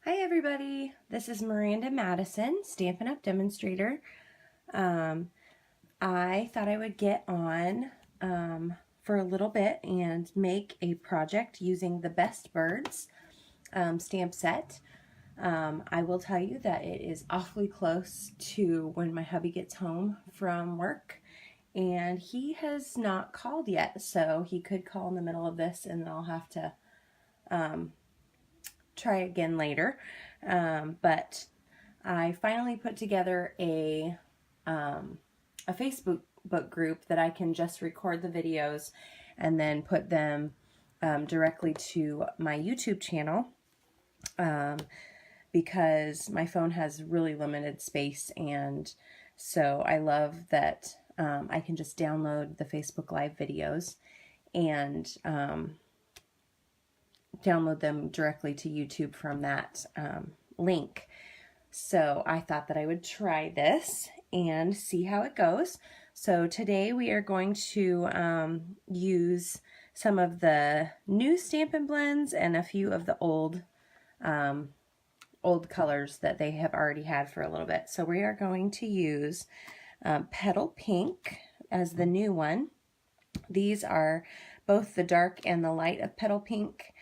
Hi everybody, this is Miranda Madison, Stampin' Up! Demonstrator. I thought I would get on for a little bit and make a project using the Best Birds stamp set. I will tell you that it is awfully close to when my hubby gets home from work, and he has not called yet, so he could call in the middle of this and I'll have to try again later. But I finally put together a Facebook group that I can just record the videos and then put them directly to my YouTube channel, because my phone has really limited space, and so I love that I can just download the Facebook Live videos and download them directly to YouTube from that link. So I thought that I would try this and see how it goes. So today we are going to use some of the new Stampin' blends and a few of the old colors that they have already had for a little bit. So we are going to use Petal Pink as the new one. These are both the dark and the light of Petal Pink.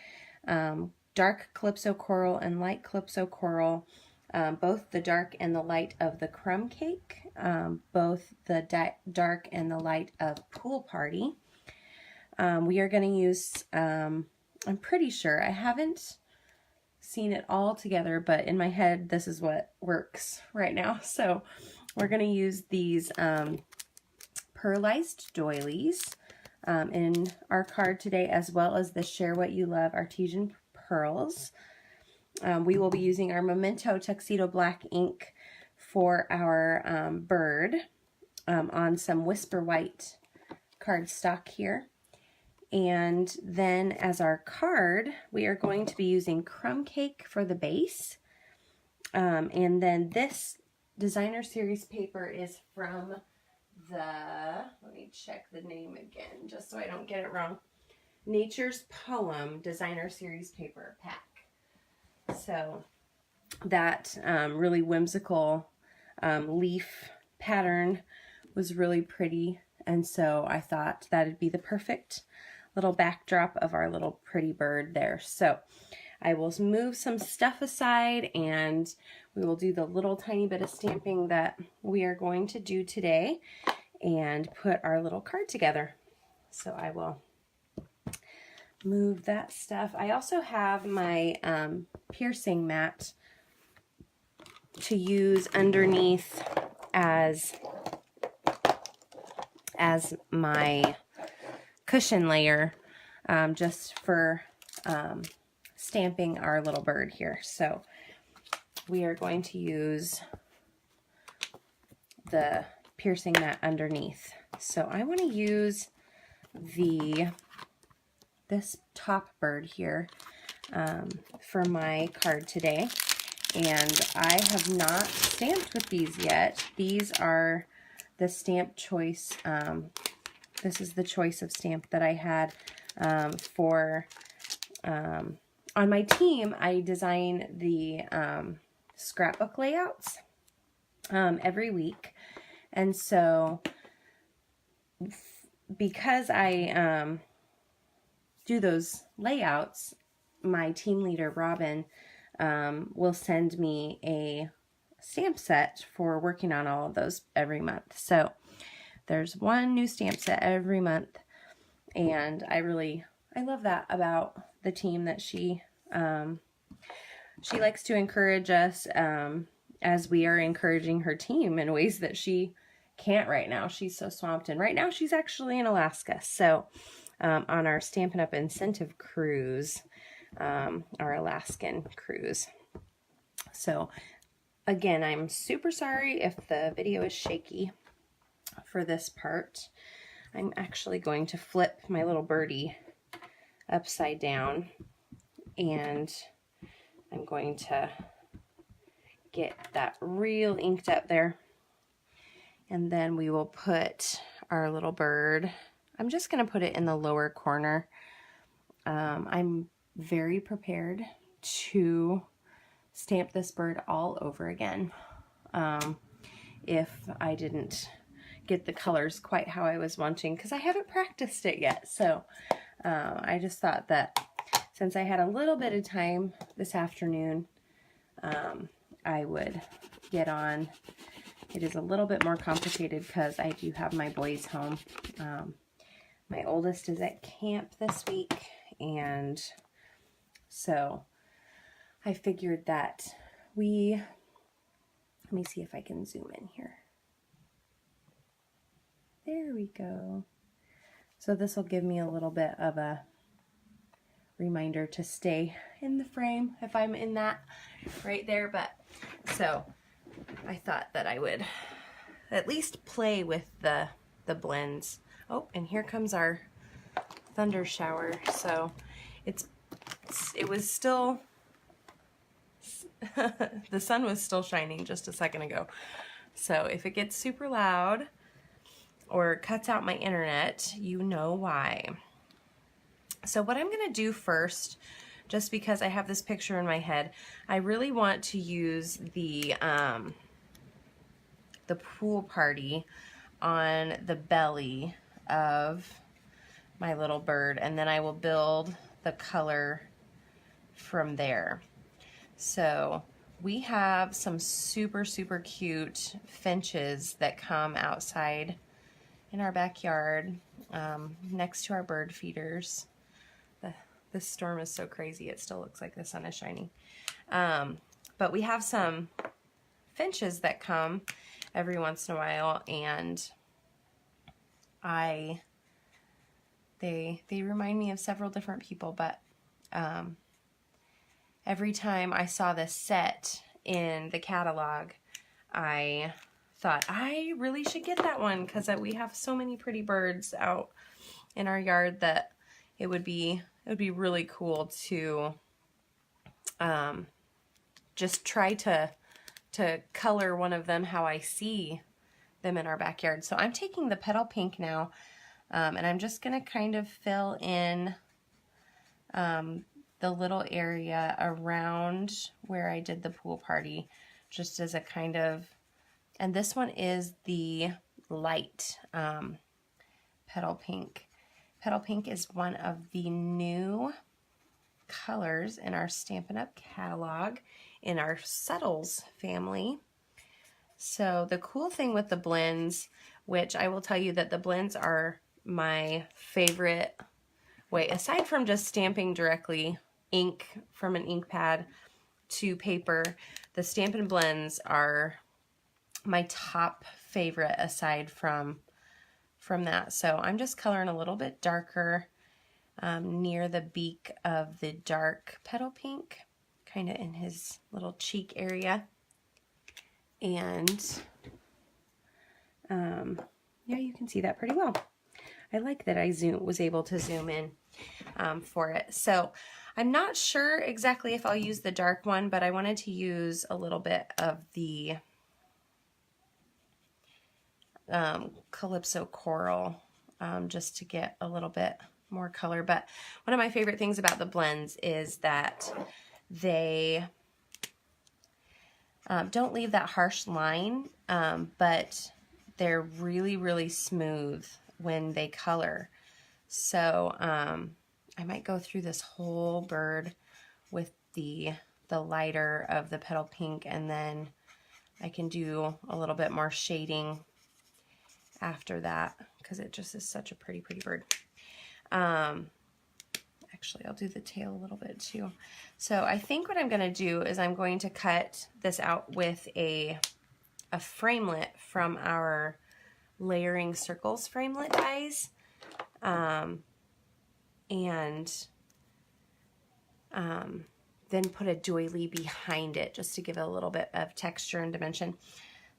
Dark Calypso Coral and light Calypso Coral, both the dark and the light of the Crumb Cake, both the dark and the light of Pool Party. We are going to use, I'm pretty sure, I haven't seen it all together, but in my head this is what works right now. So we're going to use these Pearlized Doilies in our card today, as well as the Share What You Love Artisan Pearls. We will be using our Memento Tuxedo Black ink for our bird on some Whisper White cardstock here. And then as our card, we are going to be using Crumb Cake for the base. And then this designer series paper is from let me check the name again just so I don't get it wrong. Nature's Poem designer series paper pack. So that really whimsical leaf pattern was really pretty, and so I thought that'd be the perfect little backdrop of our little pretty bird there. So I will move some stuff aside and we will do the little tiny bit of stamping that we are going to do today and put our little card together. So I will move that stuff. I also have my piercing mat to use underneath as my cushion layer, just for stamping our little bird here. So we are going to use the piercing mat underneath. So I want to use this top bird here for my card today, and I have not stamped with these yet. These are the stamp choice. This is the choice of stamp that I had for on my team. I design the scrapbook layouts every week, and so because I do those layouts, my team leader Robin will send me a stamp set for working on all of those every month. So there's one new stamp set every month, and I love that about the team, that she likes to encourage us as we are encouraging her team in ways that she can't right now. She's so swamped, and right now she's actually in Alaska. So on our Stampin' Up! Incentive cruise, our Alaskan cruise. So again, I'm super sorry if the video is shaky for this part. I'm actually going to flip my little birdie upside down, and I'm going to get that real inked up there, and then we will put our little bird. I'm just going to put it in the lower corner. I'm very prepared to stamp this bird all over again if I didn't get the colors quite how I was wanting, because I haven't practiced it yet. So I just thought that since I had a little bit of time this afternoon, I would get on. It is a little bit more complicated because I do have my boys home. My oldest is at camp this week, and so I figured that let me see if I can zoom in here. There we go. So this will give me a little bit of a reminder to stay in the frame if I'm in that right there. But so I thought that I would at least play with the blends. Oh, and here comes our thunder shower. So it was still the sun was still shining just a second ago. So if it gets super loud or cuts out my internet, you know why. So what I'm going to do first, just because I have this picture in my head, I really want to use the pool party on the belly of my little bird, and then I will build the color from there. So we have some super, super cute finches that come outside in our backyard next to our bird feeders. This storm is so crazy, it still looks like the sun is shining. But we have some finches that come every once in a while, and they remind me of several different people, but every time I saw this set in the catalog, I thought I really should get that one, because we have so many pretty birds out in our yard that it would be really cool to just try to color one of them how I see them in our backyard. So I'm taking the Petal Pink now, and I'm just going to kind of fill in the little area around where I did the pool party, just as a kind of, and this one is the light Petal Pink. Petal Pink is one of the new colors in our Stampin' Up! Catalog in our Subtles family. So the cool thing with the blends, which I will tell you that the blends are my favorite way, aside from just stamping directly ink from an ink pad to paper, the Stampin' blends are my top favorite aside from that. So I'm just coloring a little bit darker near the beak of the dark Petal Pink, kind of in his little cheek area. And yeah, you can see that pretty well. I like that I was able to zoom in for it. So I'm not sure exactly if I'll use the dark one, but I wanted to use a little bit of the Calypso Coral just to get a little bit more color. But one of my favorite things about the blends is that they don't leave that harsh line, but they're really, really smooth when they color. So I might go through this whole bird with the lighter of the Petal Pink, and then I can do a little bit more shading after that, because it just is such a pretty, pretty bird. Actually, I'll do the tail a little bit too. So I think what I'm going to do is I'm going to cut this out with a framelit from our Layering Circles framelit dies, and then put a doily behind it just to give it a little bit of texture and dimension.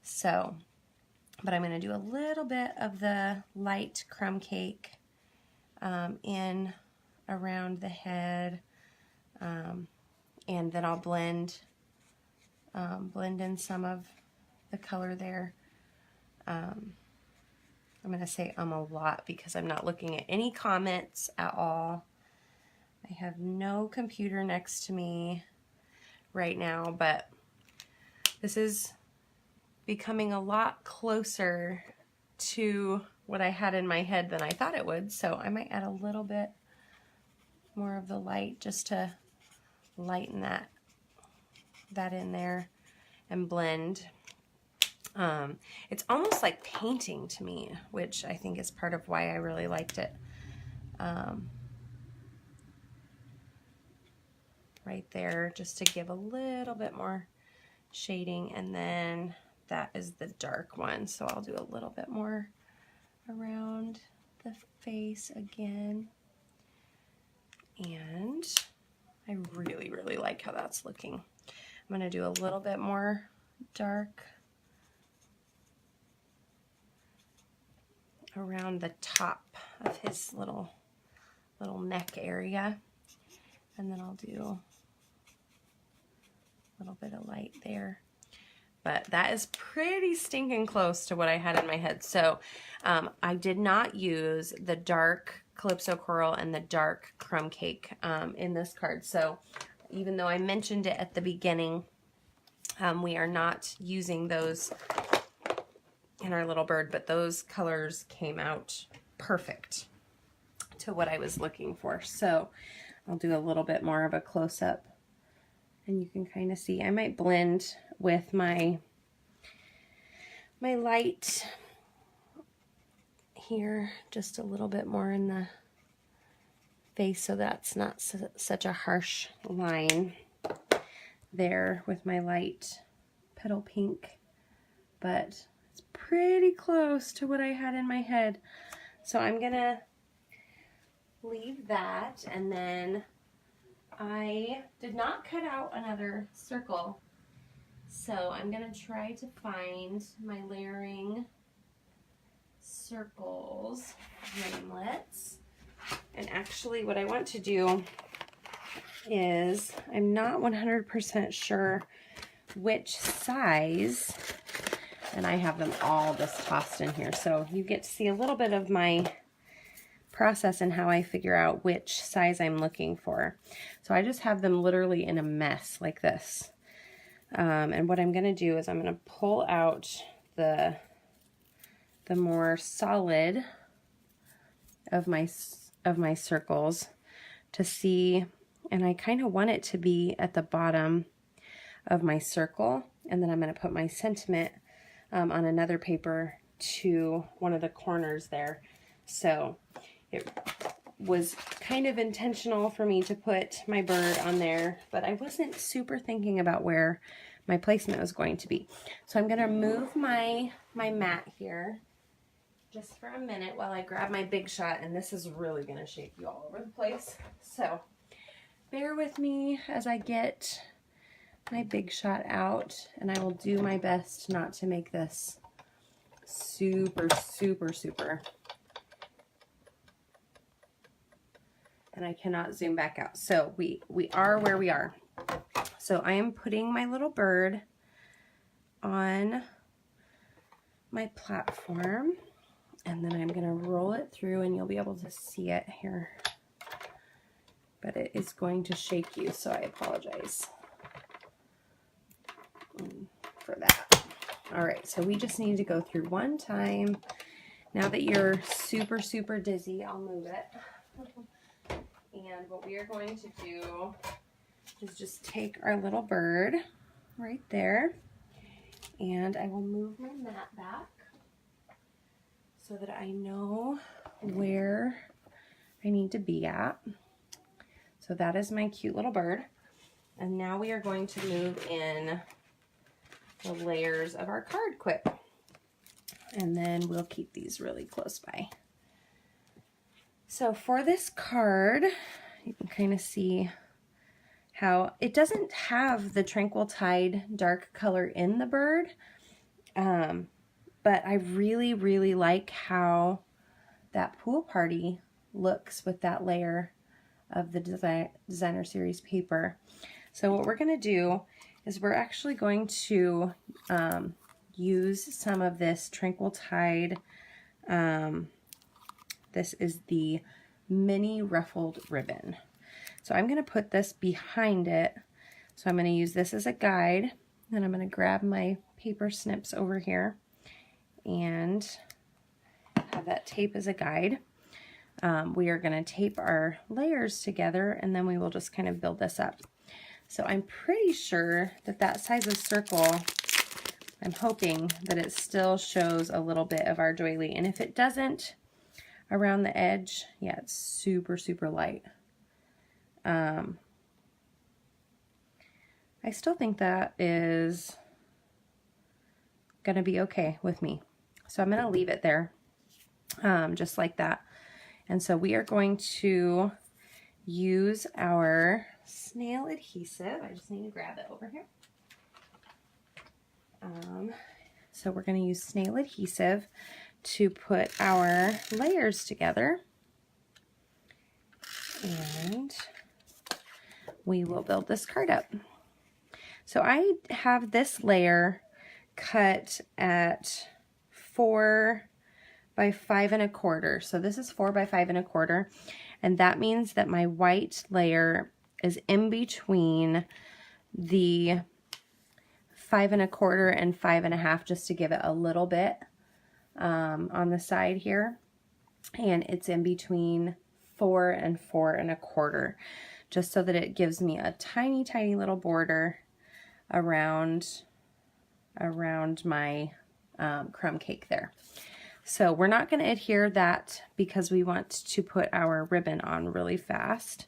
So, but I'm going to do a little bit of the light crumb cake in around the head, and then I'll blend in some of the color there. I'm going to say a lot because I'm not looking at any comments at all. I have no computer next to me right now, but this is becoming a lot closer to what I had in my head than I thought it would. So I might add a little bit more of the light just to lighten that in there and blend. It's almost like painting to me, which I think is part of why I really liked it. Right there, just to give a little bit more shading, and then that is the dark one, so I'll do a little bit more around the face again. And I really, really like how that's looking. I'm going to do a little bit more dark around the top of his little neck area, and then I'll do a little bit of light there. But that is pretty stinking close to what I had in my head. So I did not use the dark Calypso Coral and the dark Crumb Cake in this card. So even though I mentioned it at the beginning, we are not using those in our little bird, but those colors came out perfect to what I was looking for. So I'll do a little bit more of a close-up, and you can kind of see. I might blend with my light here just a little bit more in the face, so that's not such a harsh line there with my light petal pink, but it's pretty close to what I had in my head. So I'm gonna leave that, and then I did not cut out another circle, so I'm gonna try to find my layering circles, framelits. And actually what I want to do is, I'm not 100% sure which size, and I have them all just tossed in here, so you get to see a little bit of my process and how I figure out which size I'm looking for. So I just have them literally in a mess like this. And what I'm going to do is I'm going to pull out the more solid of my circles to see, and I kind of want it to be at the bottom of my circle, and then I'm going to put my sentiment on another paper to one of the corners there. So it was kind of intentional for me to put my bird on there, but I wasn't super thinking about where my placement was going to be. So I'm going to move my mat here just for a minute while I grab my Big Shot, and this is really going to shake you all over the place. So bear with me as I get my Big Shot out, and I will do my best not to make this super, super, super. And I cannot zoom back out. So we are where we are. So I am putting my little bird on my platform, and then I'm going to roll it through, and you'll be able to see it here. But it is going to shake you, so I apologize for that. All right, so we just need to go through one time. Now that you're super, super dizzy, I'll move it. And what we are going to do is just take our little bird right there, and I will move my mat back so that I know where I need to be at. So that is my cute little bird. And now we are going to move in the layers of our card quip. And then we'll keep these really close by. So for this card, you can kind of see how it doesn't have the Tranquil Tide dark color in the bird, but I really, really like how that pool party looks with that layer of the designer series paper. So what we're going to do is we're actually going to use some of this Tranquil Tide. This is the mini ruffled ribbon. So I'm going to put this behind it So I'm going to use this as a guide, and I'm going to grab my paper snips over here and have that tape as a guide. We are going to tape our layers together, and then we will just kind of build this up. So I'm pretty sure that that size of circle, I'm hoping that it still shows a little bit of our doily. And if it doesn't around the edge, yeah, it's super, super light. I still think that is going to be okay with me. So I'm going to leave it there, just like that. And so we are going to use our snail adhesive. I just need to grab it over here. So we're going to use snail adhesive to put our layers together. And we will build this card up. So I have this layer cut at 4 by 5 1/4. So this is 4 by 5 1/4, and that means that my white layer is in between the 5 1/4 and 5 1/2, just to give it a little bit on the side here, and it's in between 4 and 4 1/4, just so that it gives me a tiny, tiny little border around my crumb cake there. So we're not going to adhere that because we want to put our ribbon on really fast.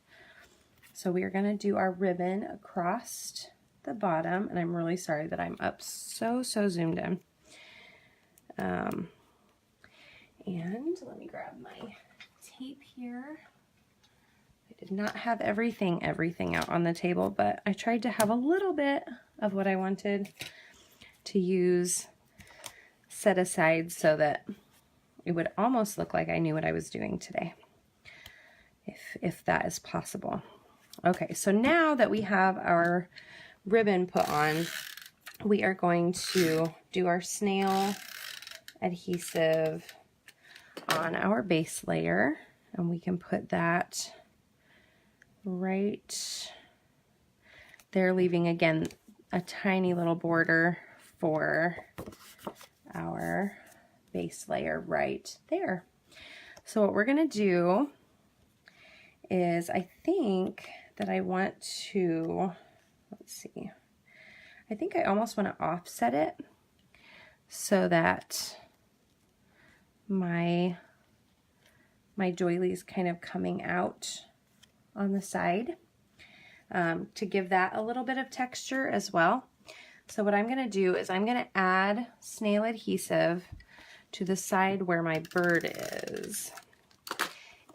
So we are going to do our ribbon across the bottom, and I'm really sorry that I'm up so zoomed in. And let me grab my tape here. I did not have everything out on the table, but I tried to have a little bit of what I wanted to use set aside so that it would almost look like I knew what I was doing today, if that is possible. Okay, so now that we have our ribbon put on, we are going to do our snail adhesive on our base layer, and we can put that right there, leaving again a tiny little border for our base layer right there. So what we're going to do is, I think that I want to, let's see, I think I almost want to offset it so that my doily is kind of coming out on the side, to give that a little bit of texture as well. So what I'm going to do is I'm going to add snail adhesive to the side where my bird is.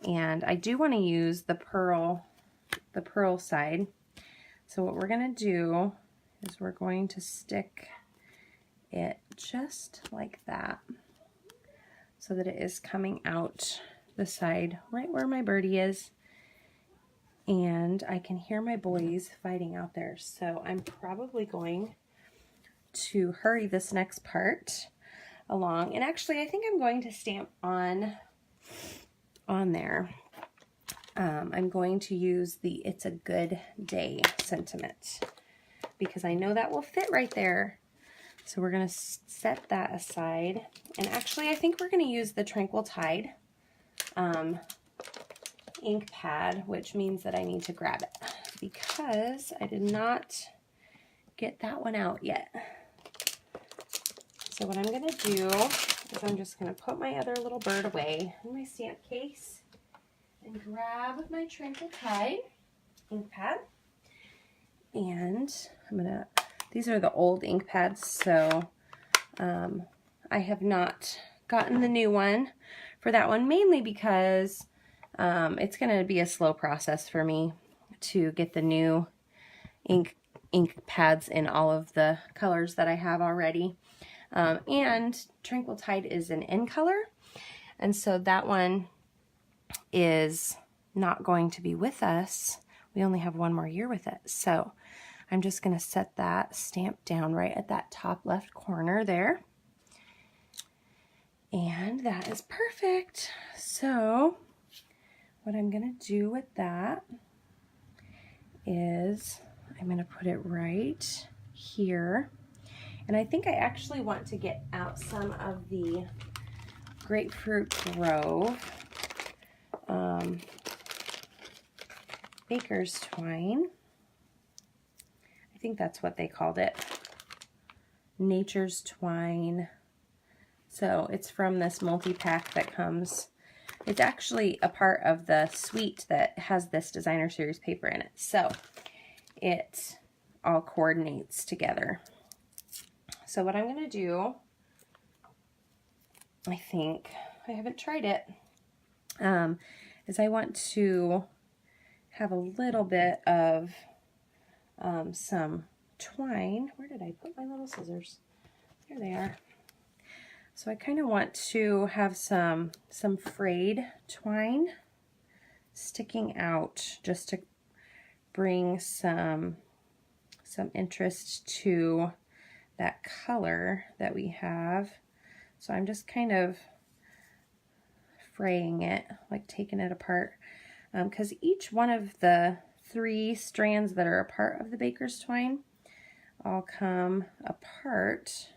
And I do want to use the pearl side. So what we're going to do is we're going to stick it just like that, so that it is coming out the side right where my birdie is. And I can hear my boys fighting out there, so I'm probably going to hurry this next part along. And actually, I think I'm going to stamp on there. I'm going to use the "It's a Good Day" sentiment, because I know that will fit right there. So we're going to set that aside. And actually, I think we're going to use the Tranquil Tide ink pad, which means that I need to grab it because I did not get that one out yet. So what I'm going to do is I'm just going to put my other little bird away in my stamp case and grab my Tranquil Tide ink pad. And I'm going to, these are the old ink pads, so I have not gotten the new one for that one, mainly because it's going to be a slow process for me to get the new ink pads in all of the colors that I have already. And Tranquil Tide is an in color, and so that one is not going to be with us. We only have one more year with it. So I'm just going to set that stamp down right at that top left corner there. And that is perfect. So what I'm going to do with that is, I I'm going to put it right here. And I think I actually want to get out some of the Grapefruit Grove Baker's Twine. I think that's what they called it. Nature's Twine. So it's from this multi-pack that comes. It's actually a part of the suite that has this designer series paper in it. So it all coordinates together. So what I'm going to do, I think, I haven't tried it, is I want to have a little bit of some twine. Where did I put my little scissors? There they are. So I kind of want to have some frayed twine sticking out just to bring some interest to that color that we have. So I'm just kind of fraying it, like taking it apart, because each one of the 3 strands that are a part of the baker's twine all come apart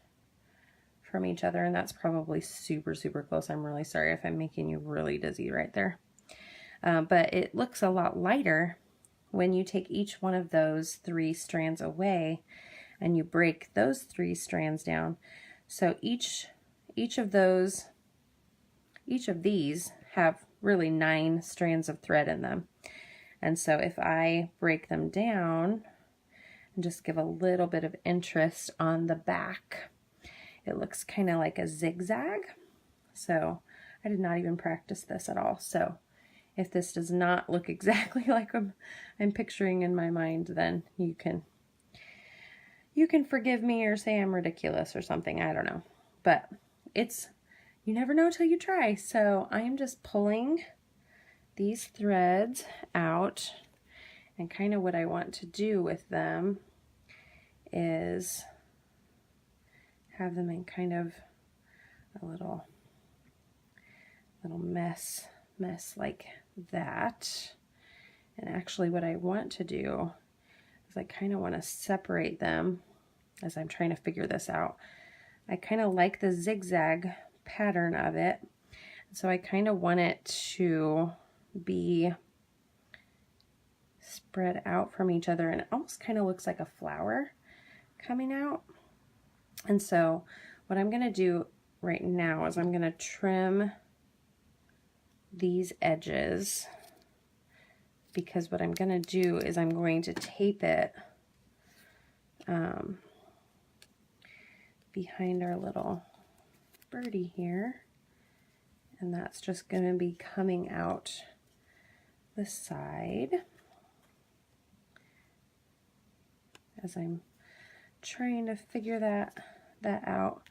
from each other, and that's probably super close. I'm really sorry if I'm making you really dizzy right there. But it looks a lot lighter when you take each one of those 3 strands away and you break those 3 strands down. So each of these have really 9 strands of thread in them. And so if I break them down and just give a little bit of interest on the back, it looks kind of like a zigzag. So I did not even practice this at all. So if this does not look exactly like I'm picturing in my mind, then you can forgive me or say I'm ridiculous or something. I don't know. But you never know till you try. So I am just pulling these threads out, and kind of what I want to do with them is have them in kind of a little mess like that. And actually what I want to do is I kind of want to separate them as I'm trying to figure this out. I kind of like the zigzag pattern of it, so I kind of want it to be spread out from each other, and it almost kind of looks like a flower coming out. And so what I'm going to do right now is I'm going to trim these edges, because what I'm going to do is I'm going to tape it behind our little birdie here, and that's just going to be coming out the side as I'm trying to figure that out.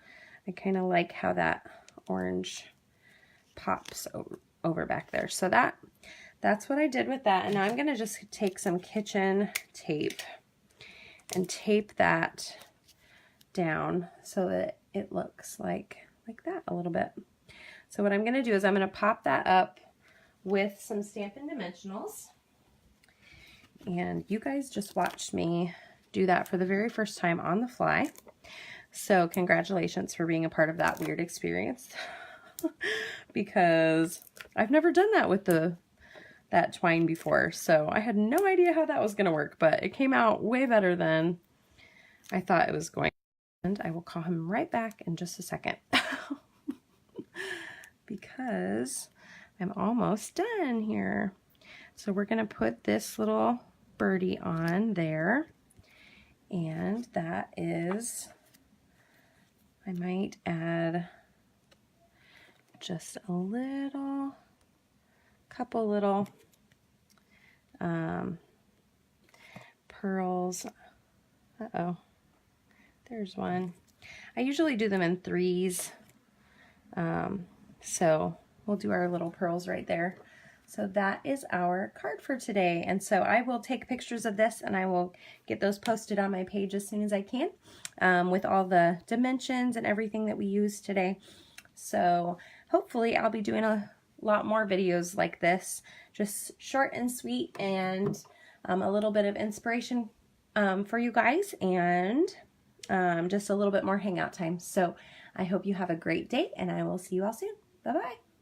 I kind of like how that orange pops over back there. So that's what I did with that. And now I'm going to just take some kitchen tape and tape that down so that it looks like that a little bit. So what I'm going to do is I'm going to pop that up with some Stampin' Dimensionals. And you guys just watched me do that for the very first time on the fly. So congratulations for being a part of that weird experience. Because I've never done that with that twine before. So I had no idea how that was going to work, but it came out way better than I thought it was going to. And I will call him right back in just a second. Because I'm almost done here. So we're going to put this little birdie on there. And that is, I might add just a couple little pearls. Uh-oh, there's one. I usually do them in 3s. So we'll do our little pearls right there. So that is our card for today. And so I will take pictures of this and I will get those posted on my page as soon as I can, with all the dimensions and everything that we used today. So hopefully I'll be doing a lot more videos like this, just short and sweet, and a little bit of inspiration for you guys, and just a little bit more hangout time. So I hope you have a great day, and I will see you all soon. Bye-bye.